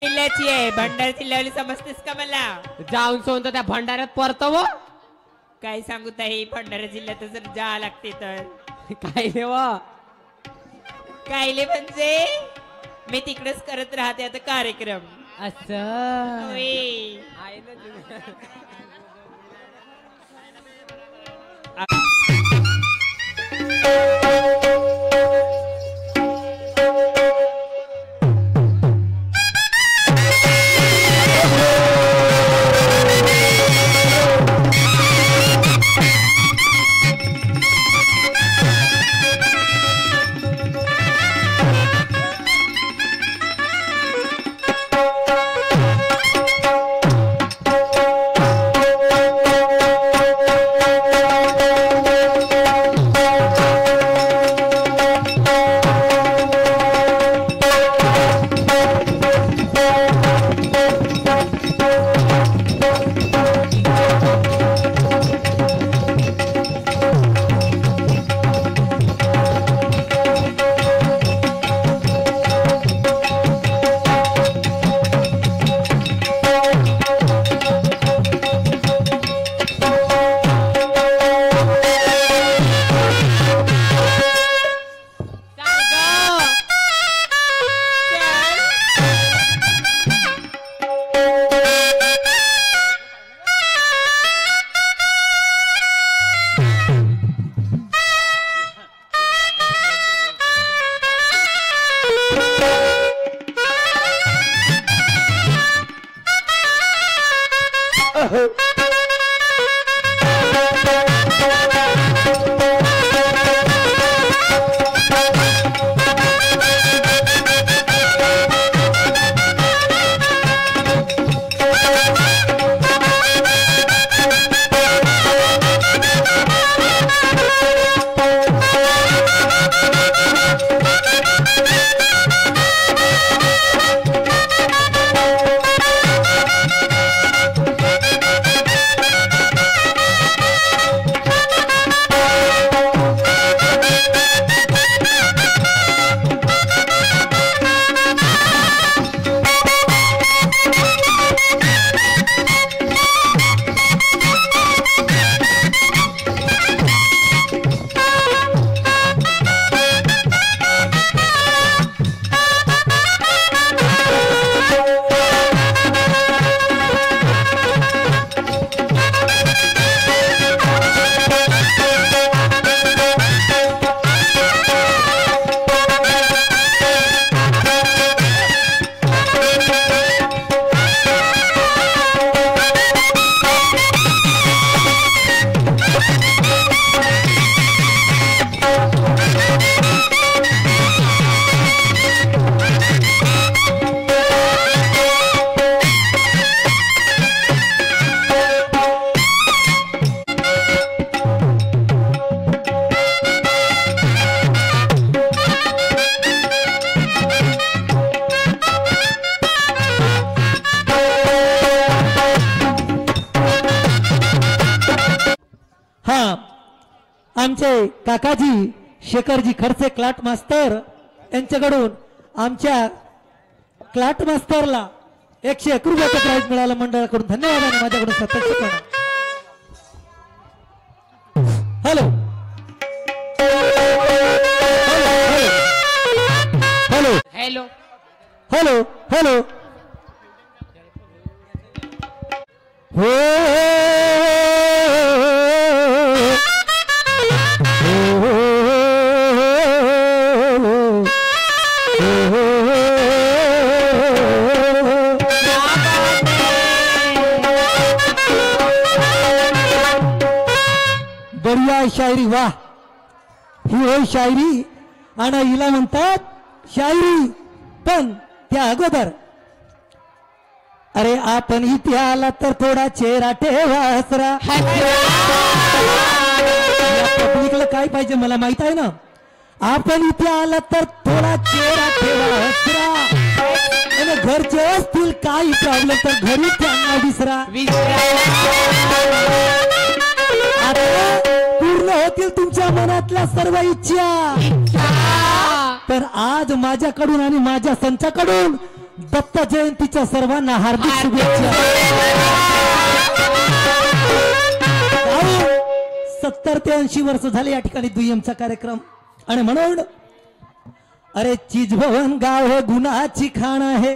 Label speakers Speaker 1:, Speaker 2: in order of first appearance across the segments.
Speaker 1: जिल्ह्याची आहे भंडारा जिल्ह्यावाली समजतेस का मला
Speaker 2: जाऊन सोन तर त्या भंडाऱ्यात परतव
Speaker 1: काय सांगू ताई भंडारा जिल्ह्यात जर जा लागते तर
Speaker 2: काय देव
Speaker 1: कायले म्हणजे मी तिकडेच करत राहते आता कार्यक्रम
Speaker 2: असं
Speaker 1: होय.
Speaker 2: आहे ना तुझं.
Speaker 3: आमचे काकाजी शेखरजी खडसे क्लाट मास्तर यांच्याकडून आमच्या क्लाट मास्तरला 101 रुपयाचा प्राइज मिळाला मंडळाकडून धन्यवाद आणि माझ्याकडून 70 hello hello
Speaker 2: hello
Speaker 3: hello hello हो बढिया शायरी वाह ही होय शायरी आणि हिला म्हणतात शायरी पण त्या अगोदर अरे आपण इथे आला तर थोडा चेहरा ठेवा हसरा पब्लिकला काय पाहिजे मला माहित आहे ना आपण इथे आला तर थोडा चेहरा ठेवा हसरा आणि घरचे असतील काही प्रॉब्लेम तर घरी त्यांना विसरा आता पूर्ण होतील तुमच्या मनातल्या सर्व इच्छा तर आज माझ्याकडून आणि माझ्या संचाकडून दत्त जयंतीच्या सर्वांना हार्दिक शुभेच्छा. 70 ते 80 वर्ष झाले या ठिकाणी दुय्यमचा कार्यक्रम. आणि म्हणून अरे चीज भवन गाव हे गुणाची खाण आहे.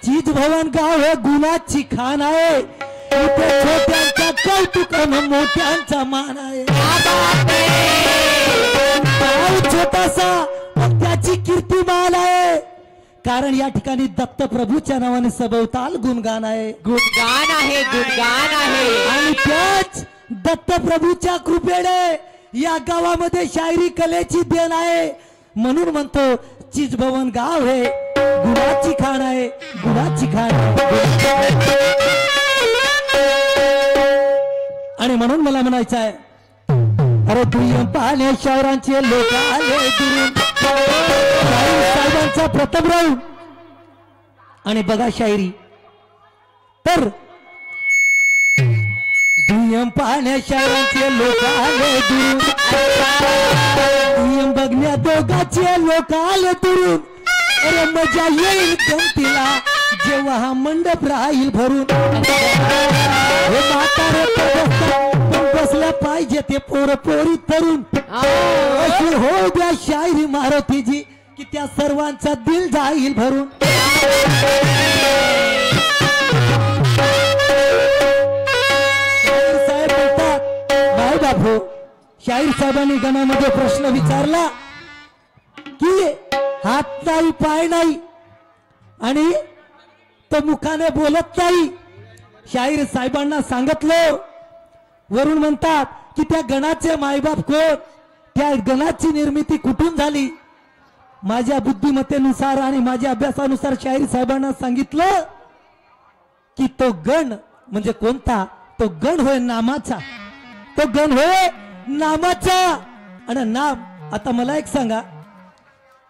Speaker 3: चीज भवन गाव हे गुणाची खाण आहे. इथे छोट्यांचा कौतुक मोठ्यांचा मान आहे. गाव छोटासा पण त्याची कीर्तिमान आहे. कारण या ठिकाणी दत्त प्रभूच्या नावाने सभोवताल गुणगान आहे.
Speaker 2: गुणगान आहे, गुणगान आहे.
Speaker 3: आणि त्याच दत्त प्रभूच्या कृपेने या गावामध्ये शायरी कलेची देण आहे. म्हणून म्हणतो चीज भवन गाव हे गुणाची खाण आहे, गुणाची खाण आहे. आणि म्हणून मला म्हणायचं आहे, अरे दुय्यम पाहण्या शहरांचे लोक आले दुरून. साहेबांचा प्रथम राऊंड. आणि बघा शायरी तर दुय्यम पाहण्या शहरांचे लोक आले दुरून. दुय्यम बघण्या दोघाचे लोक आले दुरून. अरे मजा येईल गमतीला जेव्हा हा मंडप राहील भरून. हे म्हातारे बसल्या पाहिजे ते पोर पोरी तरुण. अशी हो द्या शायरी मारुतीजी की त्या सर्वांचा दिल जाईल भरून. साहेब बोलतात, नाही बापू, शाहीर साहेबांनी गणामध्ये प्रश्न विचारला की हात नाही पाय नाही आणि तो मुखाने बोलत नाही. शाहीर साहेबांना सांगितलं. वरून म्हणतात की त्या गणाचे मायबाप कोण, त्या गणाची निर्मिती कुठून झाली. माझ्या बुद्धिमत्तेनुसार आणि माझ्या अभ्यासानुसार शाहीर साहेबांना सांगितलं की तो गण म्हणजे कोणता, तो गण होय नामाचा. तो गण होय नामाचा. आणि नाम आता मला एक सांगा,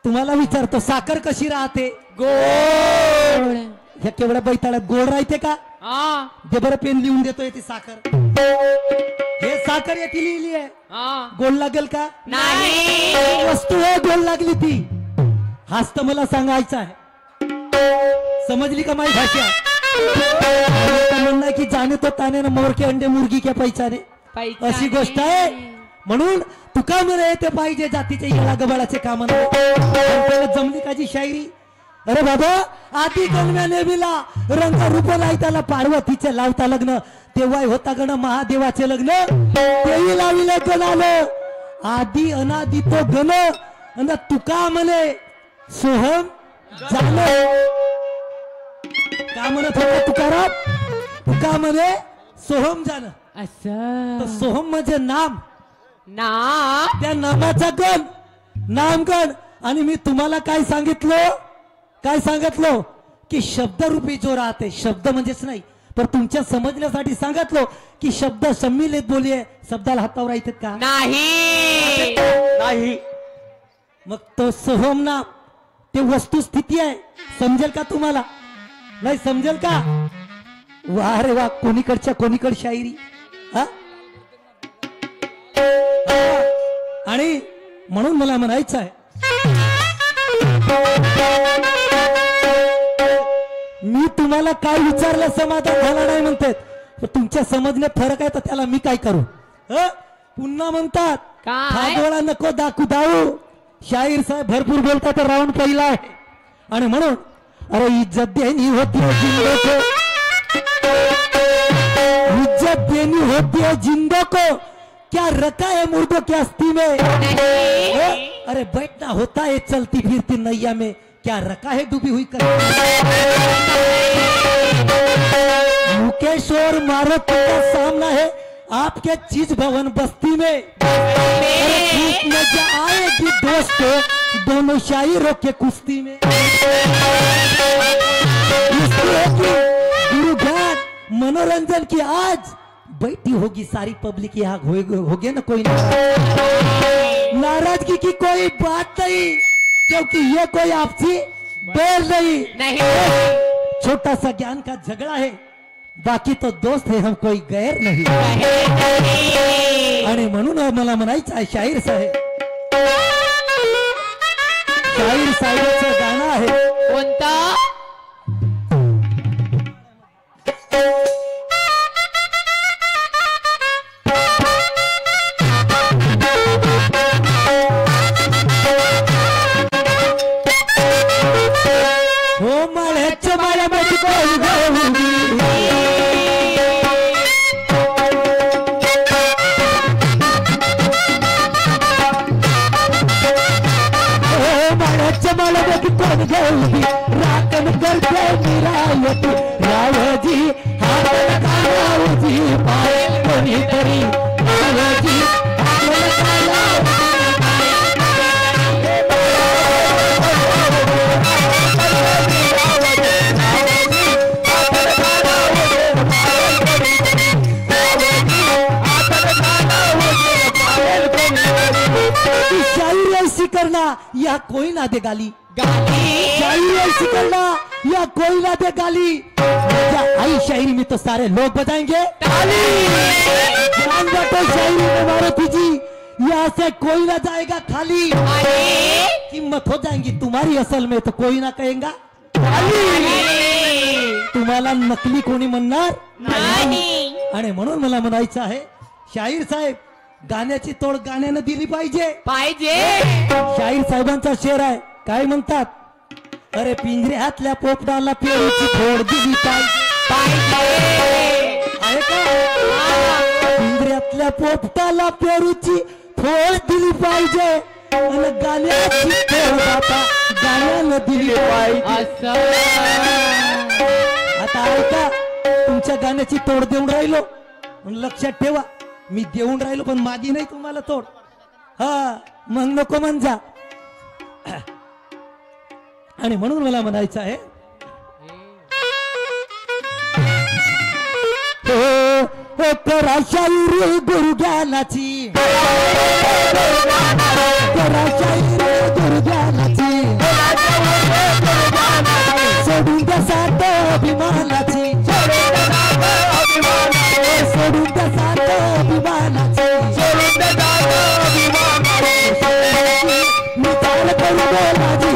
Speaker 3: तुम्हाला विचारतो साखर कशी राहते.
Speaker 2: गोड.
Speaker 3: ह्या केवढ्या बैताळ्यात गोड राहते का. जे बरं पेन लिहून देतोय ती साखर, हे साखर याची लिहिली आहे. गोड लागेल का
Speaker 2: नाही.
Speaker 3: वस्तू आहे गोड लागली ती. हाच तर मला सांगायचं आहे. समजली का माझी भाषा. म्हणणं की जाणे तो ताने ना मोर के अंडे मुर्गी के पैचाने, अशी गोष्ट आहे. म्हणून तुका म्हणे ते पाहिजे जातीचे येळा गबाळाचे काम जमली काची शायरी. अरे बाबा आधी गणव्याने बिला रंग रूप लाई त्याला पार्वतीचे लावता लग्न. तेव्हा होता गण महादेवाचे लग्न. तेही लाविले गण आलं आधी अनादी तो गण. आणि तुका म्हणे सोहम झालं. का म्हणत होता तुकाराम. तुका म्हणे सोहम झालं.
Speaker 2: असं
Speaker 3: सोहम म्हणजे नाम.
Speaker 2: नाम.
Speaker 3: त्या नामाचा गण नामगण. आणि मी तुम्हाला काय सांगितलं, काय सांगितलं की शब्दरूपी जो राहते. शब्द म्हणजेच नाही पण तुमच्या समजण्यासाठी सांगितलं की शब्द सम्मिलित बोलिये. शब्दाला हातावर येतात का नाही. मग तो सोहम नाम ते वस्तुस्थिती आहे. समजेल का तुम्हाला. नाही समजेल का. वा रे वा, कोणीकडच्या कोणीकड शायरी. आणि म्हणून मला म्हणायचं आहे, मी तुम्हाला काय विचारलं समाधान झाला नाही म्हणतात. तुमच्या समजण्यात फरक आहे तर त्याला मी काय करू. पुन्हा म्हणतात खागोळा नको दाखवू दाऊ. शाहीर साहेब भरपूर बोलतात राऊंड पहिला आहे. आणि म्हणून अरे इज्जत देनी होती है जिंदो को, इज्जत देनी होती है जिंदो को, क्या रखा है मुर्दों की अस्थि में. अरे बैठना होता है चलती फिरती नैया में, क्या रखा है डूबी हुई कर. मुकेश और मारुति का सामना है आपके चीज भवन बस्ती में. मजा आएगी दोस्तों दोनों शायरों के कुश्ती में. गुरु ज्ञान मनोरंजन की आज बैठी होगी सारी पब्लिक. यहाँ होगे ना कोई नाराजगी की कोई बात नहीं, क्योंकि ये कोई आपसी बैर नहीं. छोटा सा ज्ञान का झगड़ा है, बाकी तो दोस्त है हम कोई गैर नहीं. आणि म्हणून मला म्हणायचं आहे शाहीर साहेब, शाहीर साहेबांचं गाणं आहे.
Speaker 2: कोणता?
Speaker 3: हो माळ्याच्या माळ्यामध्ये कोण गवळी. हो माळ्याच्या माळ्यामध्ये कोण गवळी. राखण करते मिरावती रावजी हातला कालावजी पाय कोणीतरी रावजी हातला कालावजी. शायरी ऐसी करना या कोई ना दे गाली. शायरी ऐसी करना या कोई ना दे गाली. क्या आई शायरी में तो सारे लोग बजाएंगे ताली. ध्यान बांटो शायरी में मारुति जी, यहाँ से कोई ना जाएगा खाली. हिम्मत हो जाएंगी तुम्हारी असल में तो कोई ना कहेगा ताली. तुम्हाला नकली कोणी म्हणणार
Speaker 1: नाही.
Speaker 3: आणि म्हणून मला म्हणायचं आहे शाहीर साहेब, गाण्याची तोड गाण्यानं दिली पाहिजे. शाहीर साहेबांचा शेर आहे, काय म्हणतात? अरे पिंजऱ्यातल्या पोपटाला पेरूची फोड दिली पाहिजे. आहे का? पिंजऱ्यातल्या पोपटाला पेरूची फोड दिली पाहिजे आणि गाण्याची तोड बापा गाण्यानं दिली पाहिजे. आता ऐका, तुमच्या गाण्याची तोड देऊन राहिलो, लक्षात ठेवा मी देऊन राहिलो पण माझी नाही तुम्हाला तोड. हा मग नको म्हणजा. आणि म्हणून मला म्हणायचं आहे हो करा शायरी गुरु ज्ञानाची. करा शायरी गुरु ज्ञानाची. सोडून द्या सात अभिमानाची. सोडून द्या सात अभिमानाची. विचार करू बोलाजी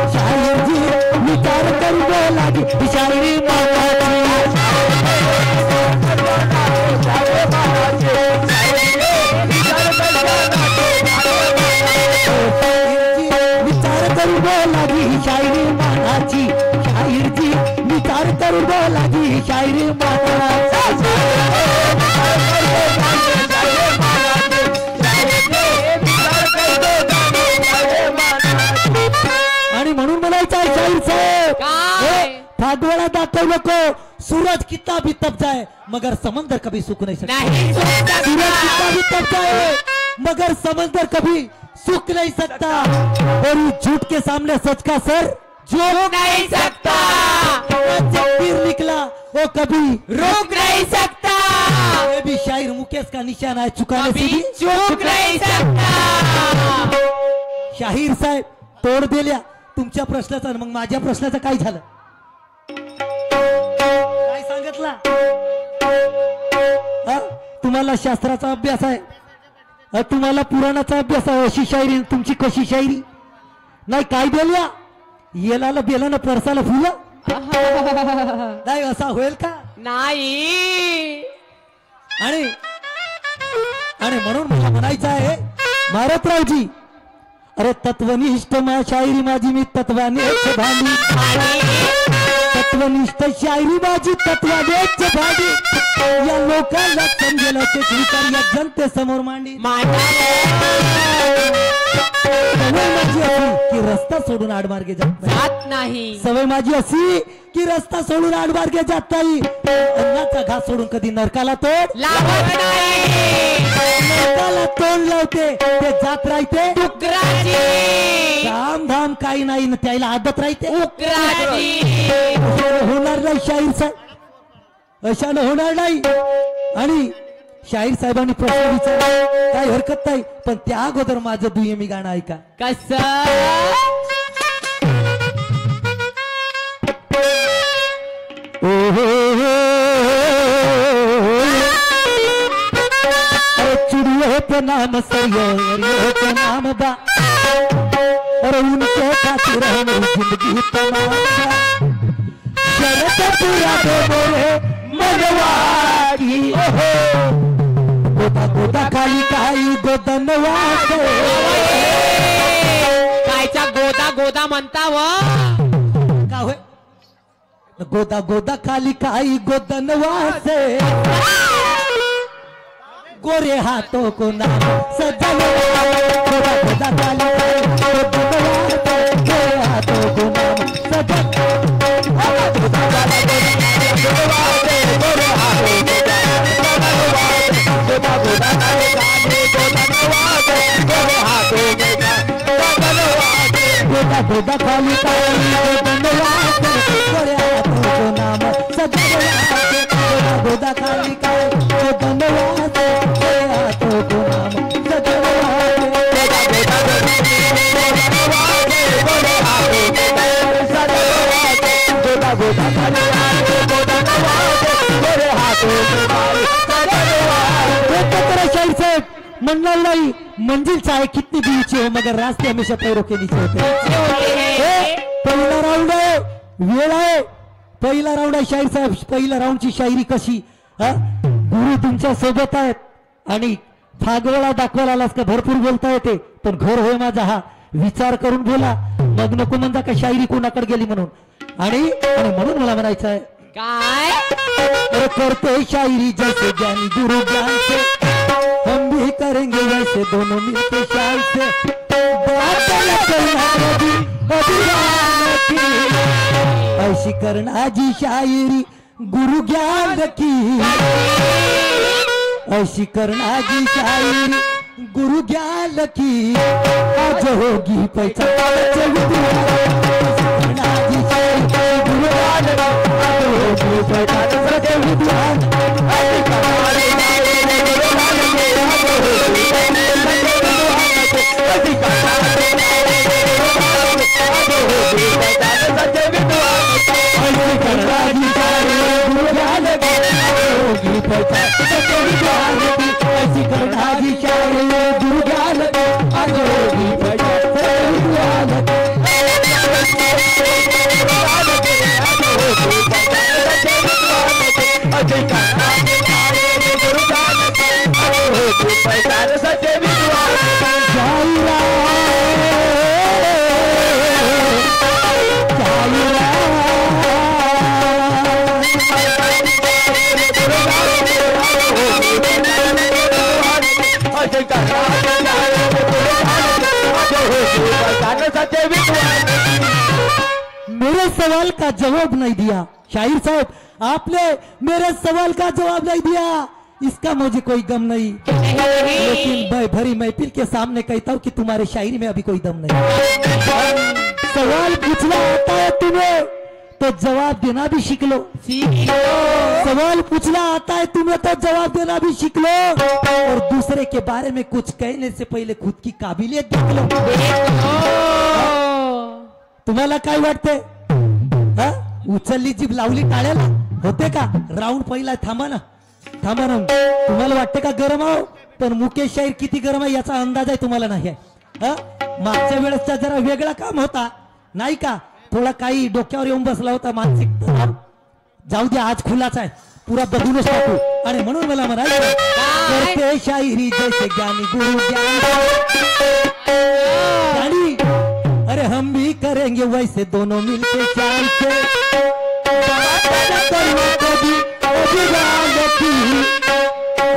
Speaker 3: शाहीरजी. विचार करू बोलाजी शायरी मानाची. विचार करू बोलाजी शायरी मानाची. शाहीरजी विचार करू बोलाजी शायरी मानाची. आणि म्हणून म्हणायचं आहे शाहीर साहेब, फागवाड़ा दाखव नको. सूरज कितना भी तप जाए मगर समंदर कभी सूख नहीं सकता. सूरज कितना भी तप जाए मगर समंदर कभी सूख नहीं सकता. और इस झूठ के सामने सच का सर झुक
Speaker 1: नहीं सकता.
Speaker 3: जब तीर निकला वो कभी
Speaker 1: रुक नहीं सकता.
Speaker 3: ये भी शायर मुकेश का निशान है, चुकाने से भी
Speaker 1: चूक नहीं सकता.
Speaker 3: शाहीर साहेब तोड दिल्या तुमच्या प्रश्नाचा. मग माझ्या प्रश्नाचं काय झालं? काय सांगितलं? तुम्हाला शास्त्राचा अभ्यास आहे, तुम्हाला पुराणाचा अभ्यास आहे. अशी शायरी तुमची कशी शायरी नाही? काय दिल्या येलाला बेलानं परसाला फुलं नाही, असा होईल का?
Speaker 2: नाही.
Speaker 3: आणि म्हणून मला म्हणायचं आहे मारतरावजी, अरे तत्वनिष्ठ शायरी माझी मी तत्वानेच भांडी. तत्वनिष्ठ शायरी माझी तत्वानेच भांडी. या लोकांना समजेल असेच विचार या जनते समोर मांडी. सवय माझी अशी की रस्ता सोडून आडमार्गे जात
Speaker 2: नाही.
Speaker 3: सवय माझी अशी की रस्ता सोडून आडमार्गे जात नाही. अन्नाचा घास सोडून कधी नरकाला तोड
Speaker 2: लावत नाही.
Speaker 3: नरकाला तोंड लावते ते जात राहते धाम धाम काही नाही ना त्याला आदत राहते. होणार नाही शाहीर साहेब, अशानं होणार नाही. आणि शाहीर साहेबांनी प्रश्न विचारला, काही हरकत नाही, पण त्या अगोदर माझं दुय्यमी गाणं ऐका.
Speaker 2: कसं?
Speaker 3: चिड़ियों पे नाम सरियों पे नाम बा. और उनके खातिर हमारी जिंदगी तमाशा शरत पूरा दे मेरे मनवा की गोदा गोदा खाली काही गोदनवा
Speaker 2: कायचा गोदा गोदा म्हणता व
Speaker 3: का होय गोदा गोदा खाली काही गोदनवा से गोरे हाथों को नाम सजन गोदा गोदा खाली काही गोदनवा से गोरे हाथों को नाम सजन गोदा गोदा खाली गोदनवा से गोरे हाथों को नाम गोदा गोदा खाली काही गोदनवा से गोरे हाथों को गोदा गोदा खाली काही गोदनवा से गोरे हाथों को नाम सजन गोदा गोदा खाली काही गोदनवा से गोरे हाथों को नाम सजन गोदा गोदा गोरे हाथों को नाम सजन गोदा गोदा खाली काही गोदनवा से गोरे हाथों को नाम सजन शाहीर साहब मंडल नहीं मंजिल चाहे कितनी भी ऊंची हो मगर रास्ते हमेशा पैरों के नीचे होते हैं पहिला राऊंड आहे वेळ आहे पहिला राऊंड आहे शाहीर साहेब पहिल्या राऊंडची शायरी कशी गुरु तुमच्या सोबत आहेत आणि फागोळा दाखवायला आलास का भरपूर बोलता येते पण घोर होय माझा हा विचार करून बोला मग नको म्हणता का शायरी कोणाकडे गेली म्हणून आणि म्हणून मला म्हणायचं आहे
Speaker 2: काय
Speaker 3: अरे करते शायरी जैसे ज्ञानी गुरु ज्ञान से हम भी करेंगे वैसे दोनों मिलके शान से बात न करना कभी अभिमान की ऐसी करना जी शायरी गुरु ज्ञान की ऐसी करना जी शायरी गुरु ज्ञान की आज होगी पहचान करना जी शायरी गुरु ज्ञान आज होगी पहचान सच्चे विद्वान ऐसी करना जी मेरे सवाल का जवाब नहीं दिया शाहिर साहब आपने मेरे सवाल का जवाब नहीं दिया इसका मुझे कोई गम नहीं लेकिन मैं भरी महफिल के सामने कहता हूँ कि तुम्हारे शायरी में अभी कोई दम नहीं सवाल पूछना आता है तुम्हें तो जवाब देना भी सीख लो सवाल पूछना आता है तुम्हें तो जवाब देना भी सीख लो और दूसरे के बारे में कुछ कहने से पहले खुद की काबिलियत देख लो तुम्हाला काय वाटते उचलली जीभ लावली टाळ्याला होते का राऊंड पहिला थांबा ना तुम्हाला वाटते का गरम आहो पण मुकेश शाहीर किती गरम आहे याचा अंदाज आहे तुम्हाला नाही आहे मागच्या वेळेसचा जरा वेगळा काम होता नाही का थोडा काही डोक्यावर येऊन बसला होता मानसिक जाऊ दे आज खुलाच आहे पुरा बघूनच टाकू आणि म्हणून मला म्हणायचं करते शायरी जैसे ज्ञानी गुरु ज्ञानी अरे हम भी करेंगे वैसे दोनों मिलके शान से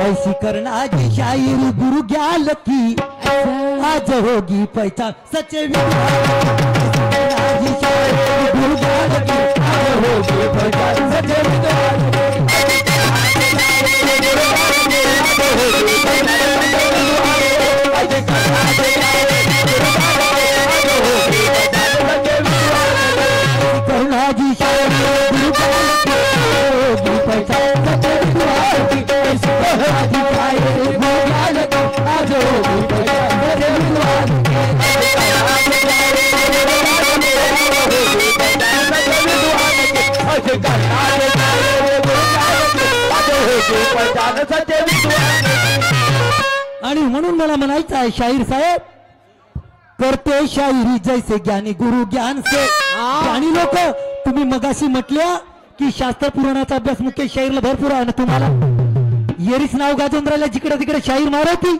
Speaker 3: ऐसी करना की शायरी गुरु ज्ञान की आज होगी पहचान सच्चे गुरु ज्ञान की आज होगी पहचान सच्चे करुणा जी शायरी गुरु ज्ञान की पहचान आणि म्हणून मला म्हणायचं आहे शाहीर साहेब करते शायरी जैसे ज्ञानी गुरु ज्ञान से. ज्ञानी लोक तुम्ही मगाशी म्हटल्या की शास्त्र पुराणाचा अभ्यास मुख्य शाहीरला भरपूर आहे ना तुम्हाला येरीच नाव गाजून राहिलं जिकडे तिकडे शाहीर मारवती.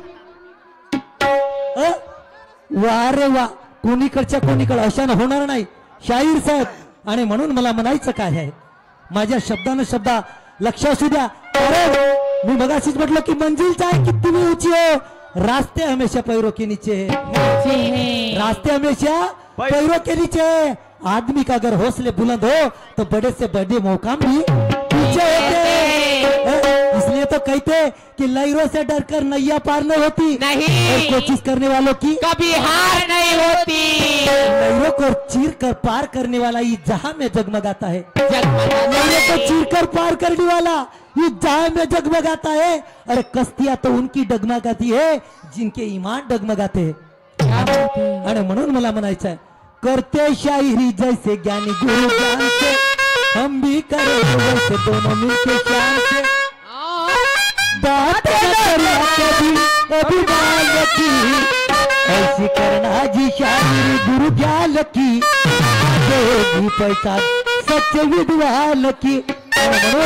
Speaker 3: वा रे वा कोणीकडच्या कोणीकडे अशानं होणार नाही शाहीर साहेब. आणि म्हणून मला म्हणायचं काय आहे माझ्या शब्दानं शब्दा लक्ष असू द्या. अरे मी मगाशीच म्हटलं की मंजिल चाहे कितनी भी ऊंची हो रास्ते हमेशा पैरों के नीचे है. रास्ते हमेशा पैरों के नीचे है. आदमी का अगर हौसले बुलंद हो तो बड़े से बड़े मौका भी पीछे होते हैं. इसलिए तो कहते कि लहरों से डरकर नैया पार नहीं होती
Speaker 2: नहीं.
Speaker 3: और कोशिश करने वालों की
Speaker 2: कभी हार नहीं होती.
Speaker 3: लहरों को चीर कर पार करने वाला ये जहां में जगमगाता है. लहरों को चीर कर पार करने वाला ये जहां में जगमगाता है. अरे कश्तियां तो उनकी डगमगाती है जिनके ईमान डगमगाते हैं. आणि म्हणून मला म्हणायचं आहे करते शायरी जैसे ज्ञानी गुरु ज्ञान से हम भी करें वैसे दोनों मिलके शान से. बात कभी अभिमान की ऐसी करना जी शायरी गुरु ज्ञान की होगी पहचान सच्चे विद्वान की. म्हणून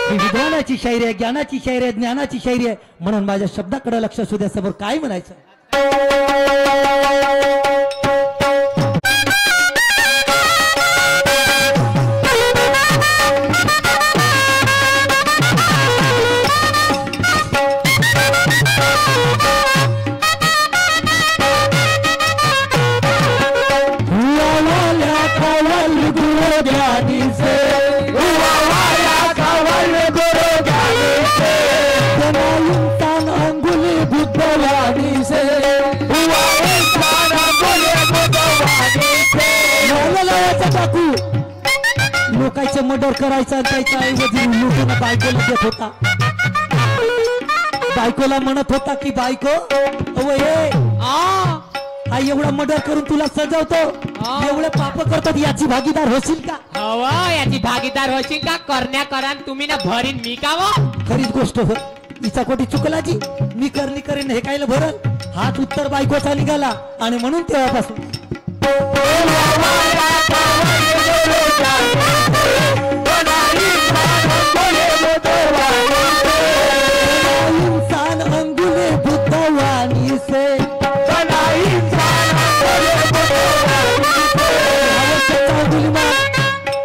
Speaker 3: ही विद्वानाची शायरी आहे ज्ञानाची शायरी आहे ज्ञानाची शायरी आहे. म्हणून माझ्या शब्दाकडे लक्ष असू द्या. समोर काय म्हणायचं लोकांचे मर्डर करायचा त्याच्या ऐवजी लोकांना बायकोला देत होता. बायकोला म्हणत होता की बायको हा एवढा मर्डर करून तुला सजवतो एवढे पाप करतात याची भागीदार होशील का.
Speaker 2: हवा याची भागीदार होशील का. करण्या करा तुम्ही ना भरीन मी का व.
Speaker 3: खरीच गोष्ट हो हिचा कोटी चुकला जी मी करणी करेन हे कायला भरल. हाच उत्तर बायकोचा निघाला आणि म्हणून तेव्हापासून इंसान अंगुले बुद्धवाणी से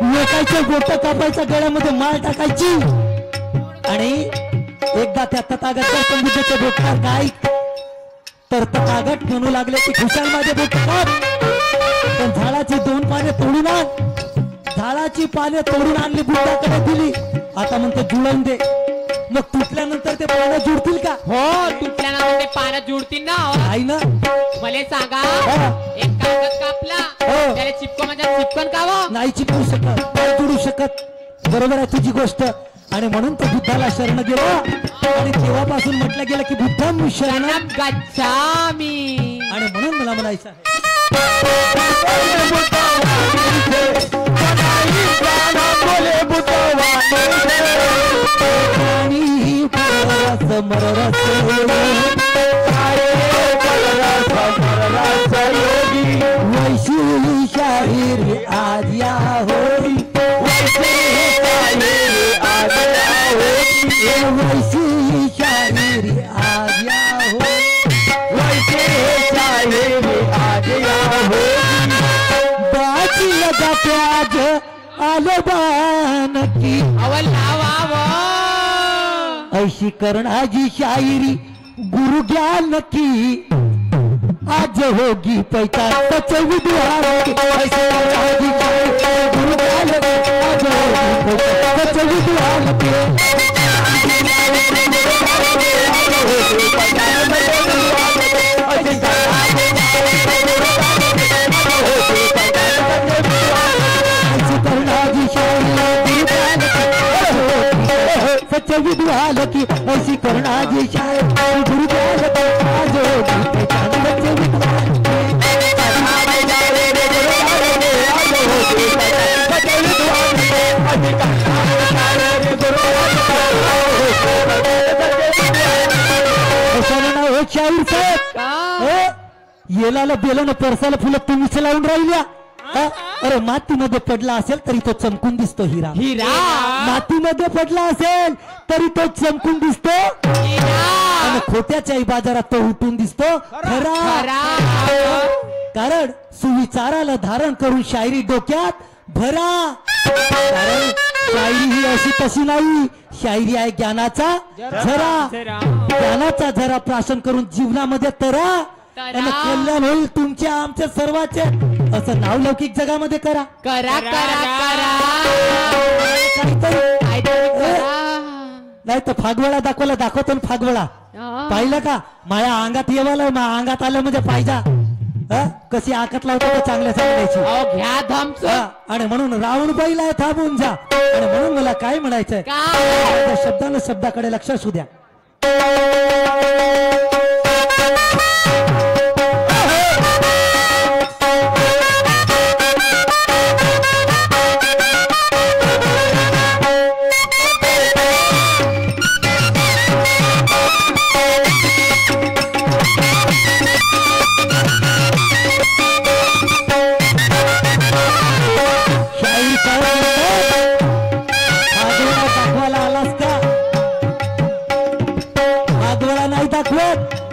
Speaker 3: लोकांच्या गोट कापायचा गळ्यामध्ये माळ टाकायची आणि एकदा त्या तथागत गौतम बुद्धाच्या बोटावर काय तर तथागत म्हणू लागले की खुशाल माझे बोट काप. पण झाडाची 2 पाने तोडून आण. झाडाची पाने तोडून आणली बुद्धाकडे दिली. आता म्हणतो जुळवून दे. मग तुटल्यानंतर ते पानं जुळतील का.
Speaker 2: हो तुटल्यानंतर ते पानं जुळतील ना.
Speaker 3: नाही ना.
Speaker 2: मला सांगा एक कागद कापला त्याला चिपको म्हणजे चिपकन का व.
Speaker 3: नाही चिपकू शकत नाही जुळू शकत. बरोबर आहे तुझी गोष्ट. आणि म्हणून तो बुद्धाला शरण गेला आणि तेव्हापासून म्हटलं गेलं की बुद्धम शरणम
Speaker 2: गच्छामी.
Speaker 3: आणि म्हणून मला म्हणायचं आहे वैशी शाहीर आज या होई वैसी शायरी आज या हो बाजी लगा प्याज आलबान की
Speaker 2: अवल
Speaker 3: ऐशी करणाजी शायरी गुरु ज्ञान की आज होगी पैसा सच विद्वान की. ऐसी करणाजी शायरी गुरु ज्ञान की आज होगी पैसा सच विद्वान की. सच्चे विद्वान की ऐसी करणाजी शायरी गुरु ज्ञान की आज होगी पहचान सच्चे विद्वान शाहीर साहेब येलाला बेलानं परसाला फुलं तुम्हीच लावून राहिल्या हा? अरे मातीमध्ये पडला असेल तरी तो चमकून दिसतो हिरा
Speaker 2: हिरा
Speaker 3: मातीमध्ये पडला असेल तरी तो चमकून दिसतो आणि खोट्याच्याही बाजारात तो उठून दिसतो खरा
Speaker 2: खरा
Speaker 3: कारण सुविचाराला धारण करून शायरी डोक्यात भरा कारण शायरी ही अशी तशी नाही शायरी आहे ज्ञानाचा झरा ज्ञानाचा झरा प्राशन करून जीवनामध्ये तरा आणि कल्याण होईल तुमच्या आमच्या सर्वांचे असं नावलौकिक जगामध्ये करा
Speaker 2: करा करा करा
Speaker 3: नाही तर फागवळा दाखवतो ना फागवळा पाहिलं का माझ्या अंगात येवाला अंगात आलं म्हणजे पाहिजा कशी आकत लावतो तो चांगल्या सांगायची
Speaker 2: घ्या धमच
Speaker 3: आणि म्हणून रावण बैल आहे थांबून जा आणि म्हणून मला काय म्हणायचंय त्या शब्दानं शब्दाकडे लक्ष असू द्या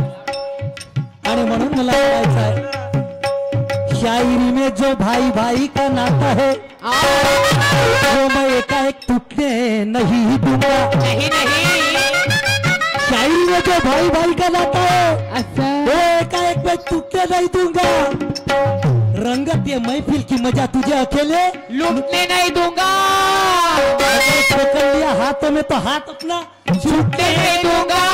Speaker 3: आणि म्हणून मला म्हणायचं आहे शायरी में जो भाई भाई का नाता है वो मैं एकाएक टूटने नहीं दूंगा
Speaker 2: नहीं नहीं
Speaker 3: शायरी में जो भाई भाई का नाता है वो एकाएक मैं टूटने नहीं दूंगा रंगत ये महफिल की मजा तुझे अकेले
Speaker 2: लूटने नहीं दूंगा
Speaker 3: पकड़ लिया हाथों में तो हाथ अपना
Speaker 2: छूटने नहीं दूंगा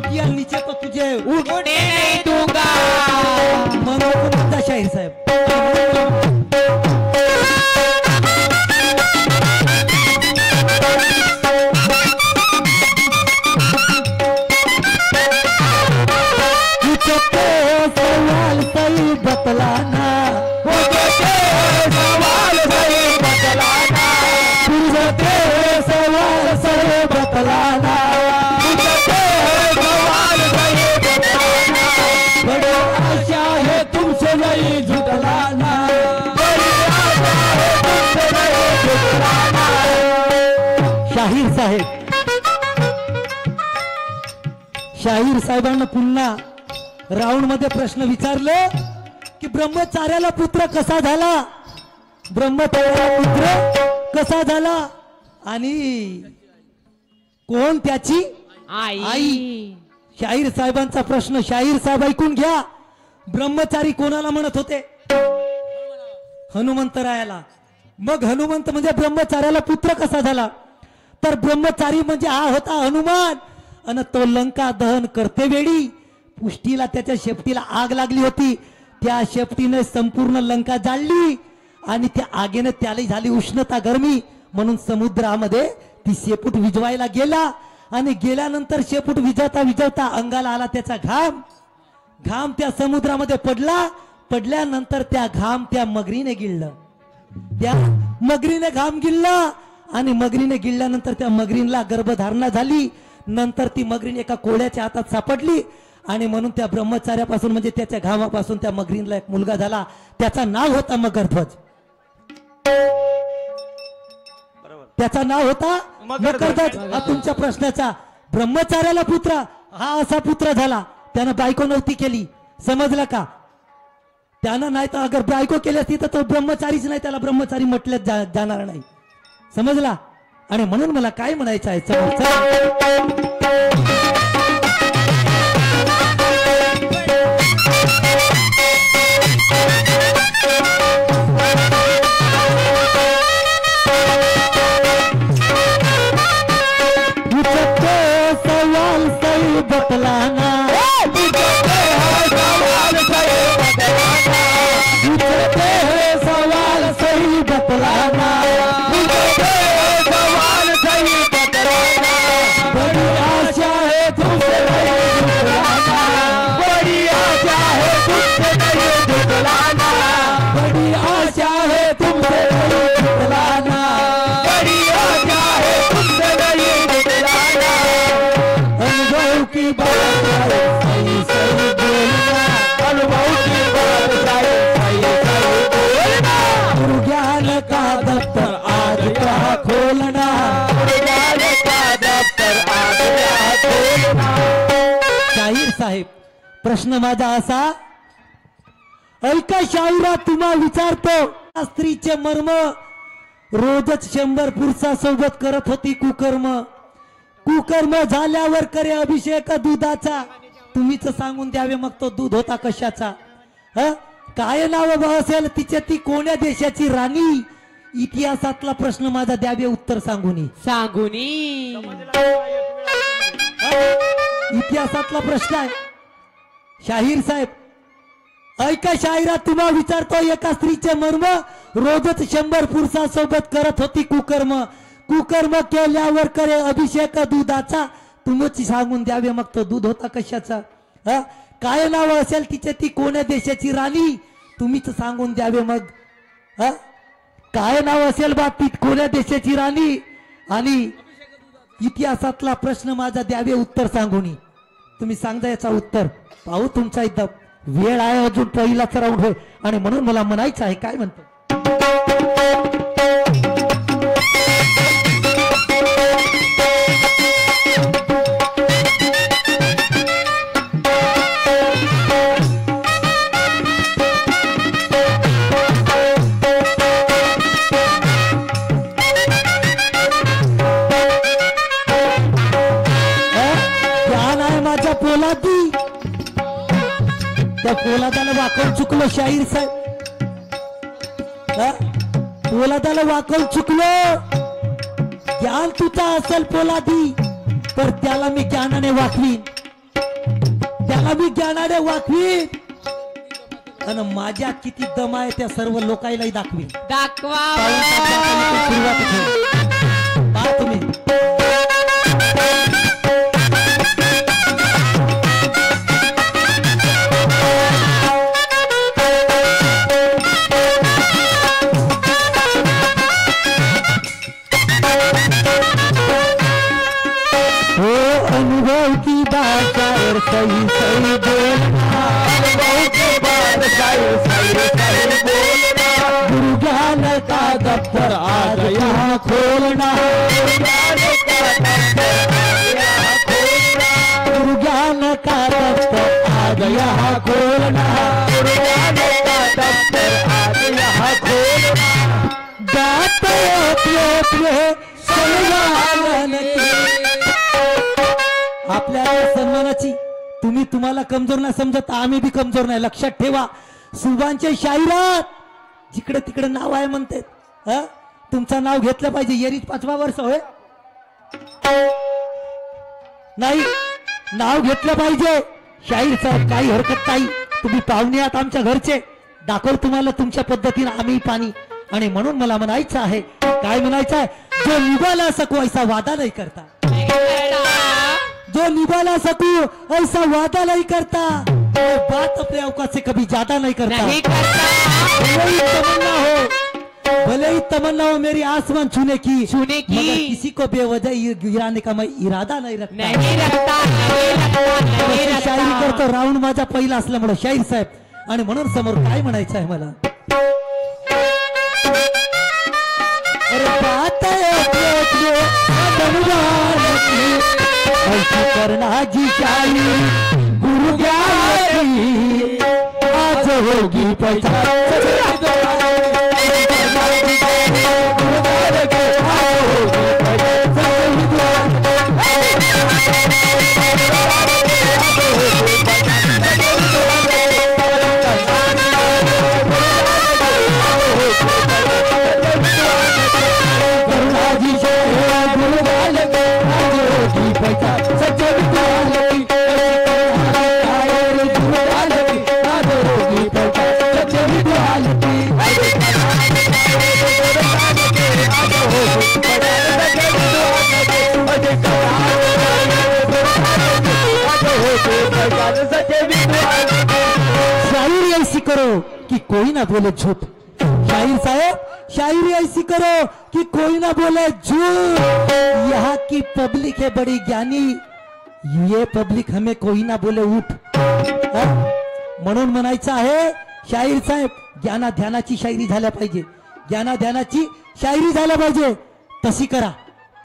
Speaker 3: किया नीचे तो तुझे
Speaker 2: उठने नहीं दूंगा
Speaker 3: मनो को मुद्दा शाहीर साहेब सवाल सही बतलाना सवाल सही बतलाना सवाल सही बतलाना बड़ी आशा है तुमसे नहीं झुटलाना शाहीर साहेब शाहीर साहेबांना पुन्हा राऊंड मध्ये प्रश्न विचारले की ब्रह्मचार्याला पुत्र कसा झाला ब्रह्मचार्याला पुत्र कसा झाला आणि कोण त्याची आई शाहीर साहेबांचा प्रश्न शाहीर साहेब ऐकून घ्या ब्रह्मचारी कोणाला म्हणत होते हनुमंतरायाला मग हनुमंत म्हणजे ब्रह्मचार्याला पुत्र कसा झाला तर ब्रह्मचारी म्हणजे हा होता हनुमान आणि तो लंका दहन करते वेळी पुष्टीला त्याच्या शेपटीला आग लागली होती त्या शेपटीने संपूर्ण लंका जाळली आणि त्या आगीने त्याला झाली उष्णता गरमी म्हणून समुद्रामध्ये ती शेपूट विजवायला गेला आणि गेल्यानंतर शेपूट विजवता विजवता अंगाला आला त्याचा घाम घाम त्या समुद्रामध्ये पडला पडल्यानंतर त्या घाम त्या मगरीने गिळलं त्या मगरीने घाम गिळला आणि मगरीने गिळल्यानंतर त्या मगरीला गर्भधारणा झाली नंतर ती मगरीन एका कोळ्याच्या हातात सापडली आणि म्हणून त्या ब्रह्मचार्यापासून म्हणजे त्याच्या घामापासून त्या मगरीला एक मुलगा झाला त्याचा नाव होता मकरध्वज त्याचा नाव होता मकरध्वज हा तुमच्या प्रश्नाचा ब्रह्मचार्याला पुत्र हा असा पुत्र झाला त्यानं बायको नव्हती केली समजलं का त्यानं नाही तर अगर बायको केली असती तर तो ब्रह्मचारीच नाही त्याला ब्रह्मचारी म्हटलं जाणार नाही समजला आणि म्हणून मला काय म्हणायचं आहे सवाल सही बतलाना सवाल सही बतलाना बड़ी आशा है तुमसे बड़ी आशा है तुमसे बड़ी आशा है तुमसे बड़ी आशा है तुमसे अनुभव की बात सही सही बोलना अनुभव का दफ्तर आज क्या खोलना, शाहीर साहेब प्रश्न माझा असा, ऐका शाहिरा तुम्हा विचारतो, स्त्रीचे मर्म रोजच 100 पुरुषा सोबत करत होती कुकर्म, कुकर्म झाल्यावर करे अभिषेक दुधाचा, तुम्हीच सांगून द्यावे मग तो दूध होता कशाचा. काय नाव असेल तिचे, ती कोण्या देशाची राणी, इतिहासातला प्रश्न माझा द्यावे उत्तर सांगूनी. इतिहासातला प्रश्न आहे शाहीर साहेब. ऐका शाहिरा तुम्हा विचारतो, एका स्त्रीचे मर्म रोजच 100 पुरुषा सोबत करत होती कुकर्म, कुकर्म केल्यावर करे अभिषेक दुधाचा, तुम्हीच सांगून द्यावे मग तो दूध होता कशाचा. काय नाव असेल तिचे, ती कोण्या देशाची राणी, तुम्हीच सांगून द्यावे मग. काय नाव असेल बाबतीत कोण्या देशाची राणी, आणि इतिहासातला प्रश्न माझा द्यावे उत्तर सांगूनी. तुम्ही सांगा याचा उत्तर. पाहू तुमचा इथं वेळ आहे अजून, पहिलाच राऊंड होय, आणि म्हणून मला म्हणायचं आहे. काय म्हणतो पोलादी, त्या पोलादाला वाकवून चुकलो शाहीर साहेब. पोलादाला वाकवून चुकलो. ज्ञान तुझा असेल पोलादी तर त्याला मी ज्ञानाने वाकवीन, त्याला मी ज्ञानाने वाकवीन, आणि माझ्या किती दम आहे त्या सर्व लोकांनाही दाखवीन. सुरुवात पहा तुम्ही. अनुभव की बात शायर सही सही बोलना, गुरु ज्ञान का दफ्तर आज यहाँ खोलना, गुरु ज्ञान का दफ्तर आज यहाँ खोलना, बात सन्मान की. आपल्या सन्मानाची तुम्ही तुम्हाला कमजोर नाही समजत, आम्ही बी कमजोर नाही. लक्षात ठेवा, सुभांचे शाहिरात जिकडे तिकडे नाव आहे म्हणते. तुमचं नाव घेतलं पाहिजे. येरीच 5वा वर्ष होय, नाही नाव घेतलं पाहिजे. शाहीर साहेब काही हरकत नाही, तुम्ही पाहुणे आहात आमच्या घरचे, दाखव तुम्हाला तुमच्या पद्धतीने आम्ही पाणी. आणि म्हणून मला म्हणायचं आहे, काय म्हणायचं आहे, जो निभाला सकू ऐसा वादा नहीं करता, जो निभाला सकू ऐसा वादा नहीं करता, और बात अपने औकात से कभी ज्यादा नहीं करता. भले ही तमन्ना हो मेरी आसमान छूने की, मगर किसी को बेवजह गिराने का मैं इरादा नहीं रखता. शायरी करतो राऊंड माझा पहिला असल्यामुळे शाहीर साहेब. आणि म्हणून समोर काय म्हणायचं आहे मला, अरे बात ऐसी करना जी शायरी गुरु ज्ञान आज होगी पहचान. शायरी ऐसी करो कि कोई ना बोले झूठ. शाहीर साहब शायरी ऐसी करो कि कोई ना बोले झूठ. यहाँ की पब्लिक है बड़ी ज्ञानी, ये पब्लिक हमें कोई ना बोले उठ. म्हणून म्हणायचं आहे शाहीर साहेब, ज्ञाना ध्यानाची शायरी झाल्या पाहिजे. ज्ञाना ध्यानाची शायरी झाल्या पाहिजे तशी करा.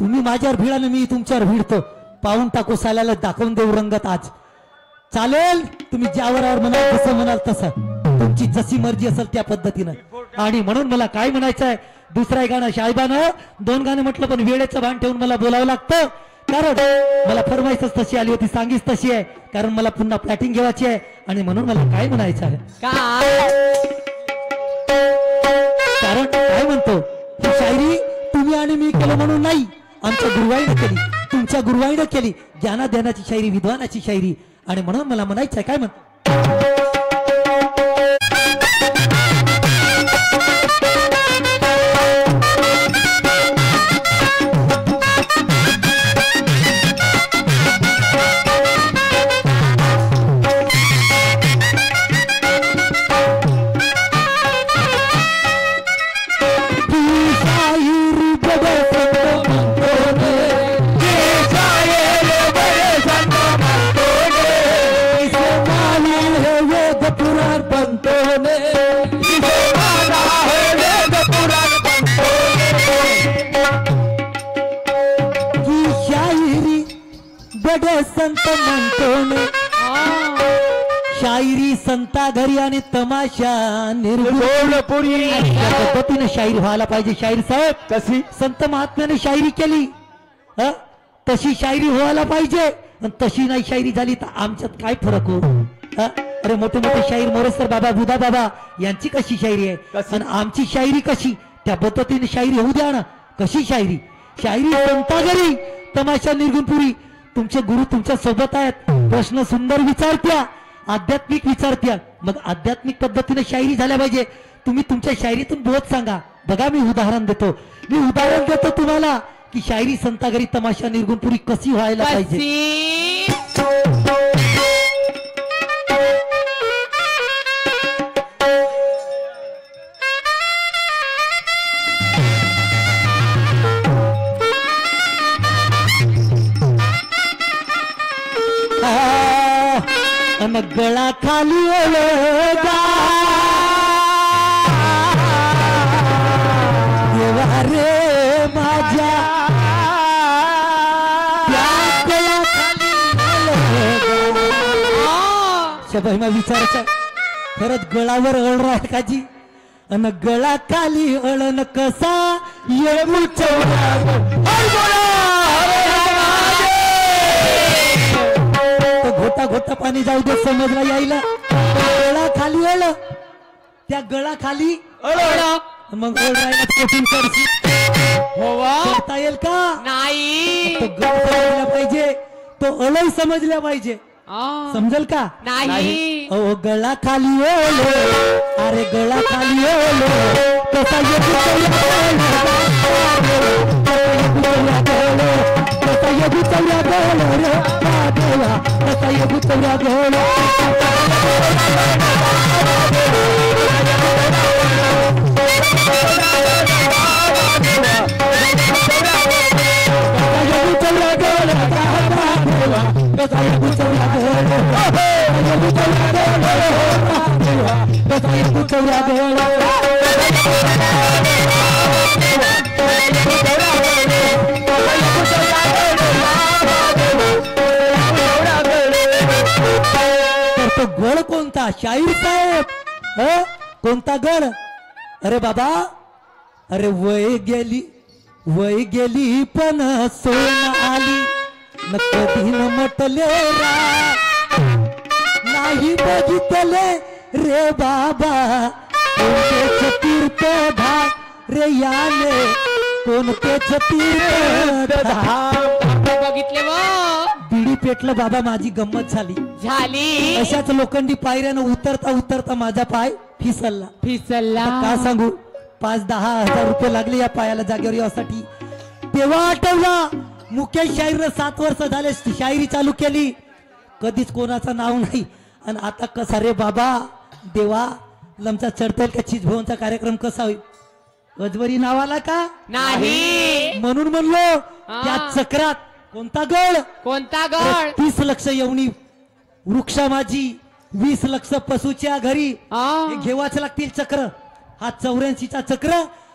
Speaker 3: तुम्ही माझ्यावर भिडाने मी तुमच्यावर भिडतो. पाहून टाकू साल्याला दाखवून देऊ रंगत आज. चालेल तुम्ही ज्यावर म्हणाल जसं म्हणाल तसं तुमची जशी मर्जी असेल त्या पद्धतीनं. आणि म्हणून मला काय म्हणायचं आहे दुसरा एक गाणं साहेबानं 2 गाणं म्हटलं पण वेळेचं भान ठेवून मला बोलावं लागतं. कारण मला फरमाईशच तशी आली होती सांगीच तशी आहे. कारण मला पुन्हा प्लॅटिंग घेवायची आहे आणि म्हणून मला काय म्हणायचं आहे. कारण काय म्हणतो ही शायरी तुम्ही आणि मी केलं म्हणून नाही आमच्या गुरुवाईनं केली तुमच्या गुरुवाईनं केली. ज्ञाना ध्यानाची शायरी विद्वानाची शायरी आणि म्हणून मला म्हणायचं आहे काय म्हणतो. संत म्हणतो शायरी संता घरी आणि तमाशा निर्गुणपुरी पद्धतीने शायरी व्हायला पाहिजे. शाहीर साहेब कशी संत महात्म्याने शायरी केली तशी शायरी व्हायला पाहिजे. आणि तशी नाही शायरी झाली तर आमच्यात काय फरक हो. अरे मोठे मोठे शाहीर मोरेसर बाबा बुधा बाबा यांची कशी शायरी आहे आणि आमची शायरी कशी त्या पद्धतीने शायरी होऊ द्या ना. कशी शायरी शायरी संता घरी तमाशा निर्गुणपुरी. तुमचे गुरु तुमच्या सोबत आहेत. प्रश्न सुंदर विचारत्या आध्यात्मिक विचारत्या. मग आध्यात्मिक पद्धतीने शायरी झाल्या पाहिजे. तुम्ही तुमच्या शायरीतून बोध सांगा. बघा मी उदाहरण देतो तुम्हाला की शायरी संतागरी तमाशा निर्गुणपुरी कशी व्हायला पाहिजे. गळा खाली देवा रे माझ्या शबाईमा विचारायचं खरंच गळावर अळ राहील काजी. अन गळा खाली अळण कसा येऊ घोटा घोटा पाणी जाऊ दे समजला यायला. गळा खाली अळ त्या गळा खाली मग ओळ राहिला कोठून करता येईल का नाही. तो गळ समजला पाहिजे तो अळही समजल्या पाहिजे. समजल का नाही. ओ गळा खाली ओलो अरे गळा खाली ओलो कसा गुचवल्या गोलो रे देवा कसा गुचवल्या गोलो. तो गड कोणता शाहीर साहेब कोणता गड. अरे बाबा अरे वय गेली पण सोन आली न कधी न म्हटले नाही बघितले रे बाबा कोणतेच तीर्थधाम रे याने कोणतेच तीर्थधाम
Speaker 2: बघितले
Speaker 3: बिडी पेटलं बाबा माझी गंमत झाली. अशाच लोखंडी पायऱ्यानं उतरता उतरता माझा पाय फिसलला. का सांगू 5-10 हजार रुपये लागले या पायाला जागेवर यासाठी. तेव्हा आठवला मुकेश शाहीरनं 7 वर्ष झाले शायरी चालू केली कधीच कोणाचं नाव नाही. आणि आता कसा रे बाबा देवा लमचा चढता का चीज भवनचा कार्यक्रम कसा होईल अजवरी नावाला का
Speaker 2: नाही.
Speaker 3: म्हणून म्हणलो त्या चक्रात कोणता गड 30 लक्ष येवणी वृक्षा माझी 20 लक्ष पशुच्या घरी घेवाच लागतील चक्र. हा 84चा चक्र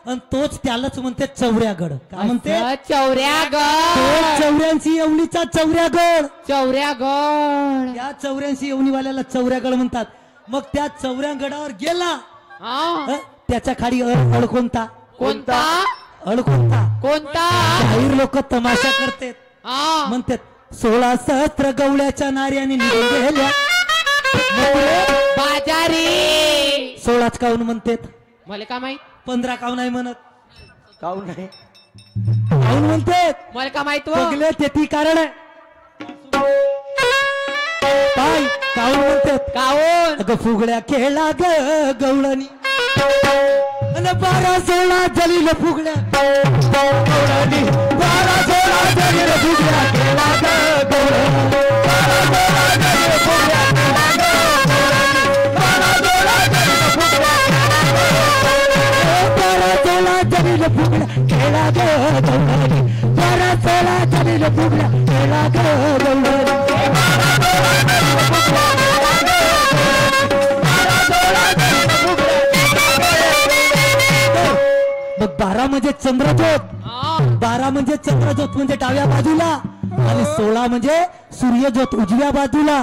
Speaker 3: आणि तोच त्यालाच म्हणते चौऱ्यागड. काय म्हणते?
Speaker 2: असं चौऱ्यागड.
Speaker 3: तो 84 यवनीचा चौऱ्यागड.
Speaker 2: चौऱ्यागड.
Speaker 3: या 84 यवनीवाल्याला चौऱ्यागड म्हणतात. मग त्या चौऱ्यागडावर गेला
Speaker 2: हा.
Speaker 3: त्याच्या खाली अळ कोणता?
Speaker 2: कोणता?
Speaker 3: अळ कोणता?
Speaker 2: कोणता?
Speaker 3: शाहीर लोक तमाशा करतात.
Speaker 2: हा.
Speaker 3: म्हणतात 16 सहस्त्र गवळ्याच्या नार्याने निघून गेल्या.
Speaker 2: बाजारी.
Speaker 3: 16च काऊन म्हणतात?
Speaker 2: मला का माहित?
Speaker 3: 15 काऊन नाही म्हणत? काऊन नाही काऊन म्हणतात?
Speaker 2: मला का माहित?
Speaker 3: बघले ते ती कारण आहे. काय काऊन म्हणतात?
Speaker 2: काऊन?
Speaker 3: अगं फुगड्या खेळला ग गवळणी 12-16 जलील फुगड्या गवळणी 12-16 जलील फुगड्या खेळला ग गवळणी 12-16 जलील फुगड्या खेळला ग गवळणी 12-16 जलील फुगड्या खेळला ग गवळणी 12-16 जलील फुगड्या खेळला ग गवळणी. मग 12 म्हणजे चंद्रज्योत. 12 म्हणजे चंद्रज्योत म्हणजे डाव्या बाजूला आणि 16 म्हणजे सूर्यज्योत उजव्या बाजूला.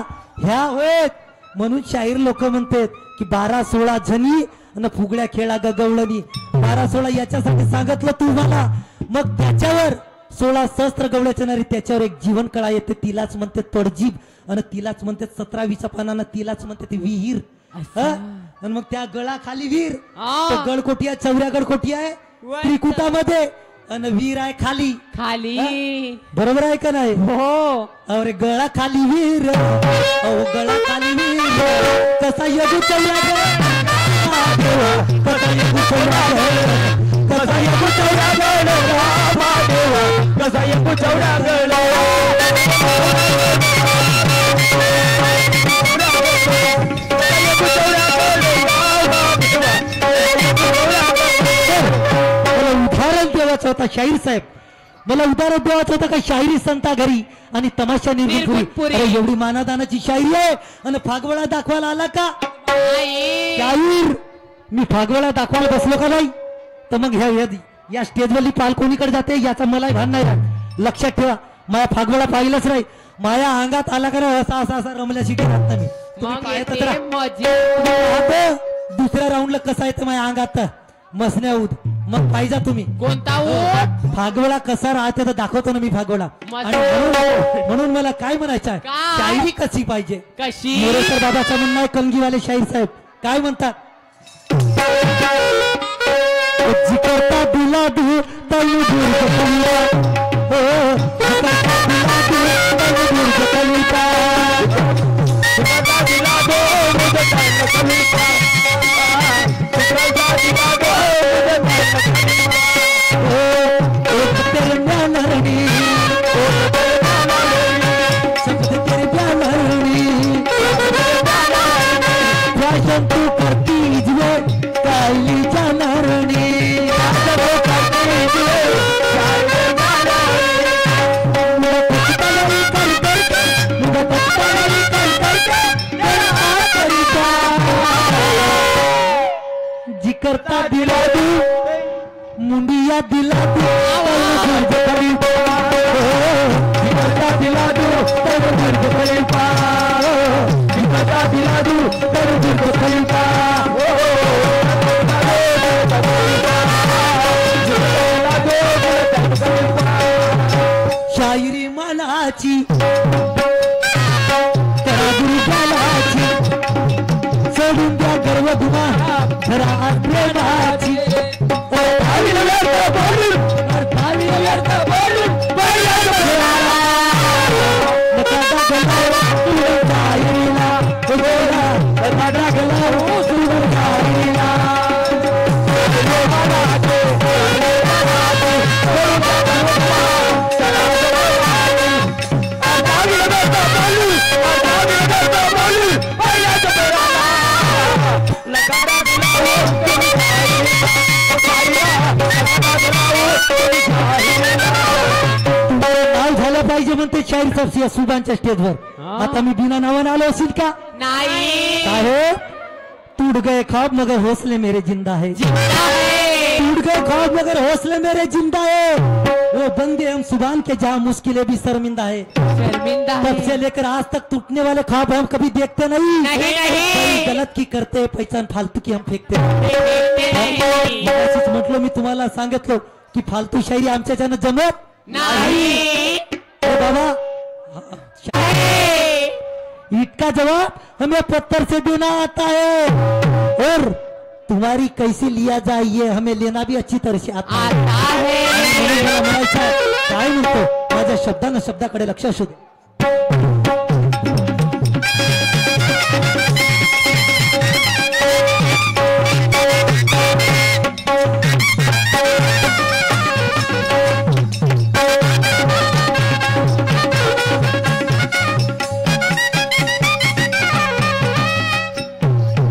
Speaker 3: ह्या होत म्हणून शाहीर लोक म्हणतात की 12-16 जणी आणि फुगड्या खेळा गवळणी. 12-16 याच्यासाठी सांगितलं तू मला. मग त्याच्यावर 16 सहस्त्र गवळ्याच्या नारी त्याच्यावर एक जीवन कळा येते. तिलाच म्हणते तडजीब आणि तिलाच म्हणते 17-20 पानांना तिलाच म्हणते ती विहीर. आणि मग त्या गळा खाली विहीर. गड कोठी आहे? चौऱ्यागड कोठी आहे? त्रिकुटामध्ये. आणि विहीर आहे खाली.
Speaker 2: खाली.
Speaker 3: बरोबर आहे का नाही?
Speaker 2: हो.
Speaker 3: अरे गळा खाली विहीर. अहो गळा खाली विहीर. कसा यगू चौऱ्यागड कसा यगू चौऱ्यागड कसा यगू चौऱ्यागड कसा यगू चौऱ्यागड. उदाहरण देवाचा होता शाहीर साहेब. मला उदाहरण देवाचं होतं का शाहिरी संता घरी आणि तमाशा निर्गुणपुरी. अरे एवढी मानादानाची शायरी आहे आणि फागवळा दाखवायला आला का? शाहीर मी फागवळा दाखवायला बसलो का नाही? तर मग या स्टेजवरली पाल कोणीकडे जाते याचा मला भान नाही राहत. लक्षात ठेवा माया फागवळा पाहिलंच नाही. माया अंगात आला का असा असा असा रमल्या शिटी राहत नाही. दुसऱ्या राऊंडला कसं येतं माझ्या अंगात मसण्या उद. मग पाहिजा तुम्ही
Speaker 2: कोणता ऊद?
Speaker 3: फागवळा कसा राहते तर दाखवतो ना मी फागवळा. आणि म्हणून मला काय म्हणायचं आहे? शायरी कशी पाहिजे?
Speaker 2: कशी?
Speaker 3: मोरेश्वर बाबाचं म्हणणं आहे. कलगीवाले शाहीर साहेब काय म्हणतात? जिकरता दिला दू तळू दुर्ग कलिता हो जिकरता दिला दू तळू दुर्ग कलिता जिकरता दिला दू मुझे तळू कलिता जिकरता दिला दू मुझे तळू कलिता ओ तेरे प्यार नरनी ओ तेरे प्यार नरनी शब्द तेरे प्यार नरनी फैशन तू करती जुए काली जानरनी जिकरता दिला दू मुंडिया दिला दू जिकरता दिला दू जिकरता दिला दू शायरी मनाची करागिरी गालाची सोडून द्या गर्व धुमा धरा प्रेमाची. नाव झालं पाहिजे म्हणते शाहीर साहेब या सुबांच्या स्टेजवर. आता मी बिना नावानं आलो असेल का?
Speaker 2: नाही.
Speaker 3: काय हो? टूट गए ख्वाब मगर हौसले मेरे जिंदा है. टूट उड़ गए ख्वाब मगर हौसले मेरे जिंदा है, वो बंदे हम सुभान के जहाँ मुश्किलें भी शर्मिंदा है।
Speaker 2: शर्मिंदा
Speaker 3: तब से
Speaker 2: है।
Speaker 3: लेकर आज तक टूटने वाले ख्वाब हम कभी देखते नहीं।
Speaker 1: नहीं।
Speaker 3: गलत की करते पहचान फालतू की हम फेकते नाही। अशीच म्हटलं मी तुम्हाला सांगितलं की फालतू शायरी आमच्या ज्यानं जमत
Speaker 1: नहीं
Speaker 3: अरे बाबा ईट का जवाब हमें पत्थर से देना आता है और तुम्हारी कैसे लिया जाए ये हमें लेना भी अच्छी तरह से आता है।
Speaker 2: आता है।
Speaker 3: मला म्हणायचं आहे, काय म्हणतो माझ्या शब्दानं शब्दाकडे लक्ष असू दे।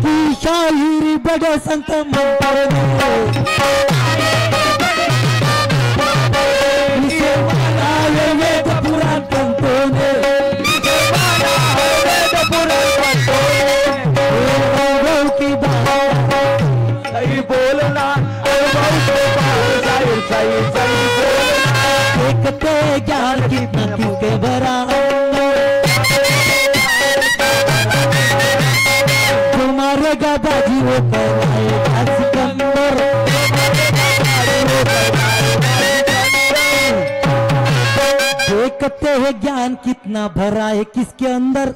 Speaker 3: की शायरी बड़े संत म्हणतो इसे माना है वेद पुराण पंतोने, गौरव की बात
Speaker 4: सही बोलना
Speaker 3: देखते ज्ञान की नदी के भरा जो मारेगा बाजी वो कहलाएगा सिकंदर। देखते हैं ज्ञान कितना भरा है किसके अंदर,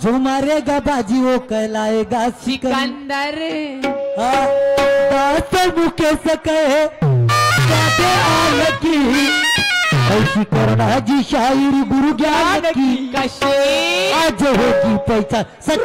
Speaker 3: जो मारेगा बाजी वो कहलाएगा सिकंदर।
Speaker 2: सिकंदर।
Speaker 3: दास मुकेश कहे जाते आल की ऐसी करना जी शायरी गुरु ज्ञान की
Speaker 2: कशी
Speaker 3: आज होगी पहचान सच।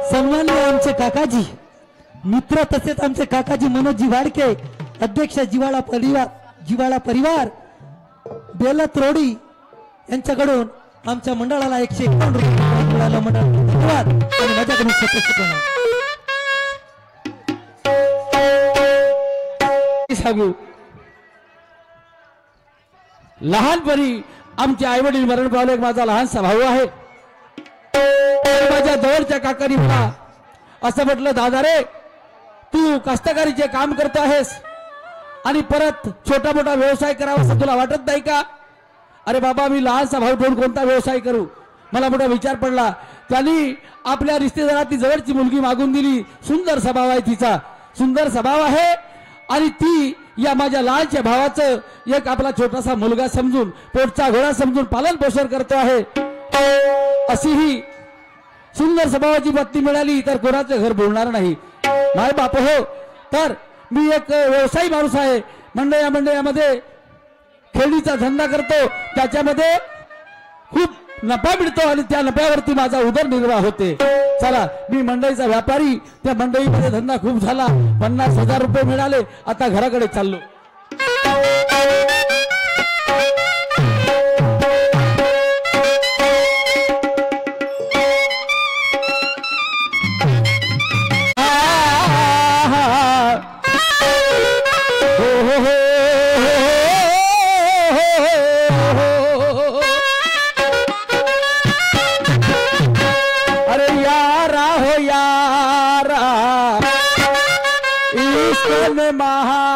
Speaker 3: सन्माननीय आमचे काकाजी मित्र तसेच आमचे काकाजी मनोजी वाडके अध्यक्ष जिवाळा परिवार बेलत रोडी यांच्याकडून आमच्या मंडळाला 151 रुपये मिळाला। मंडळ धन्यवाद आणि माझ्याकडून
Speaker 4: सांगू लहानपणी आमचे आई वडील मरण पावले। माझा लहानसा भाऊ आहे। माझ्या जवळच्या काकांनी मला असं म्हटलं, दादा रे तू कास्तकारीचे काम करतो आहेस आणि परत छोटा मोठा व्यवसाय करावा असं तुला वाटत नाही का? अरे बाबा मी लहानसा भाऊ ठेवून कोणता व्यवसाय करू? मला मोठा विचार पडला। त्यांनी आपल्या रिश्तेदारातली जवळची मुलगी मागून दिली। सुंदर स्वभाव आहे तिचा, सुंदर स्वभाव आहे आणि ती या माझ्या लहानच्या भावाचं एक आपला छोटासा मुलगा समजून पोटचा घोडा समजून पालन पोषण करतो आहे। अशी ही सुंदर स्वभावाची पत्नी मिळाली तर कोणाचं घर बोलणार नाही। माय बाप हो, तर मी एक व्यवसायी माणूस आहे। मंडळामध्ये खेळणीचा धंदा करतो, त्याच्यामध्ये खूप नफा मिळतो आणि त्या नफ्यावरती माझा उदरनिर्वाह होते। चला मी मंडईचा व्यापारी, त्या मंडईमध्ये धंदा खूप झाला, 50,000 रुपये मिळाले। आता घराकडे चाललो। अरे यारा हो यारा इश्क में महा